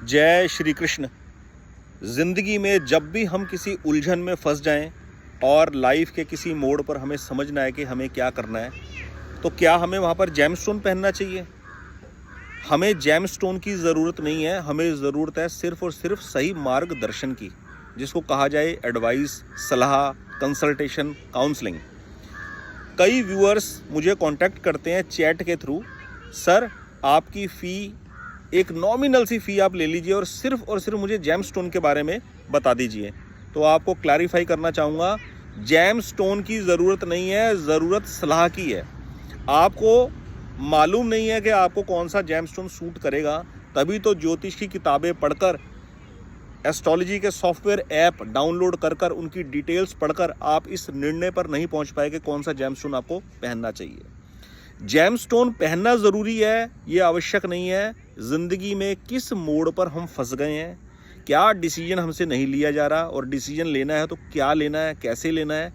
जय श्री कृष्ण। ज़िंदगी में जब भी हम किसी उलझन में फंस जाएं और लाइफ के किसी मोड़ पर हमें समझ ना आए कि हमें क्या करना है, तो क्या हमें वहाँ पर जेमस्टोन पहनना चाहिए? हमें जेमस्टोन की ज़रूरत नहीं है, हमें ज़रूरत है सिर्फ़ और सिर्फ सही मार्गदर्शन की, जिसको कहा जाए एडवाइस, सलाह, कंसल्टेशन, काउंसलिंग। कई व्यूअर्स मुझे कांटेक्ट करते हैं चैट के थ्रू, सर आपकी फ़ी एक नॉमिनल सी फ़ी आप ले लीजिए और सिर्फ मुझे जेमस्टोन के बारे में बता दीजिए। तो आपको क्लैरिफाई करना चाहूँगा, जेमस्टोन की ज़रूरत नहीं है, ज़रूरत सलाह की है। आपको मालूम नहीं है कि आपको कौन सा जेमस्टोन सूट करेगा, तभी तो ज्योतिष की किताबें पढ़कर, एस्ट्रोलॉजी के सॉफ्टवेयर ऐप डाउनलोड कर उनकी डिटेल्स पढ़कर आप इस निर्णय पर नहीं पहुंच पाए कि कौन सा जेमस्टोन आपको पहनना चाहिए। जेमस्टोन पहनना ज़रूरी है, ये आवश्यक नहीं है। ज़िंदगी में किस मोड़ पर हम फंस गए हैं, क्या डिसीजन हमसे नहीं लिया जा रहा, और डिसीजन लेना है तो क्या लेना है, कैसे लेना है,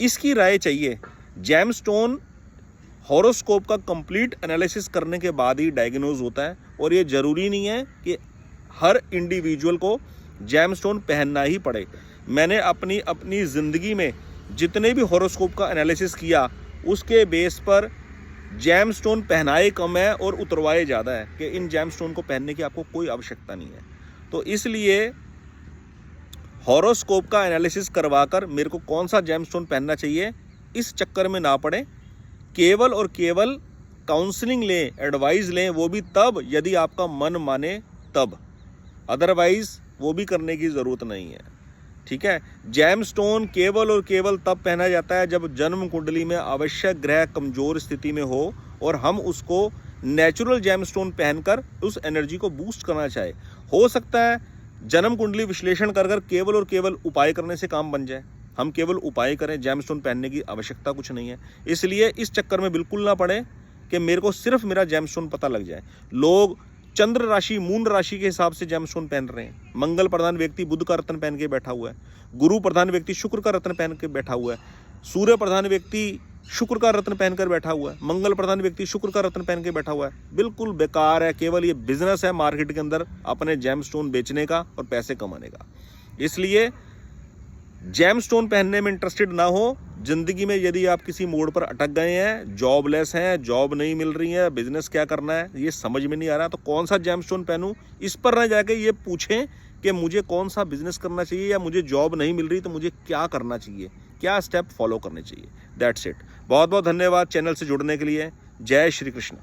इसकी राय चाहिए। जेमस्टोन हॉरोस्कोप का कंप्लीट एनालिसिस करने के बाद ही डायग्नोज होता है, और ये ज़रूरी नहीं है कि हर इंडिविजुअल को जेमस्टोन पहनना ही पड़े। मैंने अपनी ज़िंदगी में जितने भी हॉरोस्कोप का एनालिसिस किया, उसके बेस पर जेमस्टोन पहनाए कम है और उतरवाए ज़्यादा है कि इन जेमस्टोन को पहनने की आपको कोई आवश्यकता नहीं है। तो इसलिए हॉरोस्कोप का एनालिसिस करवाकर मेरे को कौन सा जेमस्टोन पहनना चाहिए, इस चक्कर में ना पड़े। केवल और केवल काउंसलिंग लें, एडवाइस लें, वो भी तब यदि आपका मन माने तब, अदरवाइज वो भी करने की ज़रूरत नहीं है। ठीक है। जेमस्टोन केवल और केवल तब पहना जाता है जब जन्म कुंडली में आवश्यक ग्रह कमजोर स्थिति में हो और हम उसको नेचुरल जेमस्टोन पहनकर उस एनर्जी को बूस्ट करना चाहे। हो सकता है जन्म कुंडली विश्लेषण कर केवल और केवल उपाय करने से काम बन जाए, हम केवल उपाय करें, जेमस्टोन पहनने की आवश्यकता कुछ नहीं है। इसलिए इस चक्कर में बिल्कुल ना पड़े कि मेरे को सिर्फ मेरा जेमस्टोन पता लग जाए। लोग चंद्र राशि, मून राशि के हिसाब से जेमस्टोन पहन रहे हैं। मंगल प्रधान व्यक्ति बुध का रत्न पहन के बैठा हुआ है, गुरु प्रधान व्यक्ति शुक्र का रत्न पहन के बैठा हुआ है, सूर्य प्रधान व्यक्ति शुक्र का रत्न पहनकर बैठा हुआ है, मंगल प्रधान व्यक्ति शुक्र का रत्न पहन के बैठा हुआ है। बिल्कुल बेकार है। केवल ये बिजनेस है मार्केट के अंदर अपने जेमस्टोन बेचने का और पैसे कमाने का। इसलिए जेमस्टोन पहनने में इंटरेस्टेड ना हो। जिंदगी में यदि आप किसी मोड़ पर अटक गए हैं, जॉबलेस हैं, जॉब नहीं मिल रही है, बिजनेस क्या करना है ये समझ में नहीं आ रहा, तो कौन सा जेमस्टोन पहनूं, इस पर ना जाके ये पूछें कि मुझे कौन सा बिजनेस करना चाहिए, या मुझे जॉब नहीं मिल रही तो मुझे क्या करना चाहिए, क्या स्टेप फॉलो करने चाहिए। That's it. बहुत बहुत धन्यवाद चैनल से जुड़ने के लिए। जय श्री कृष्ण।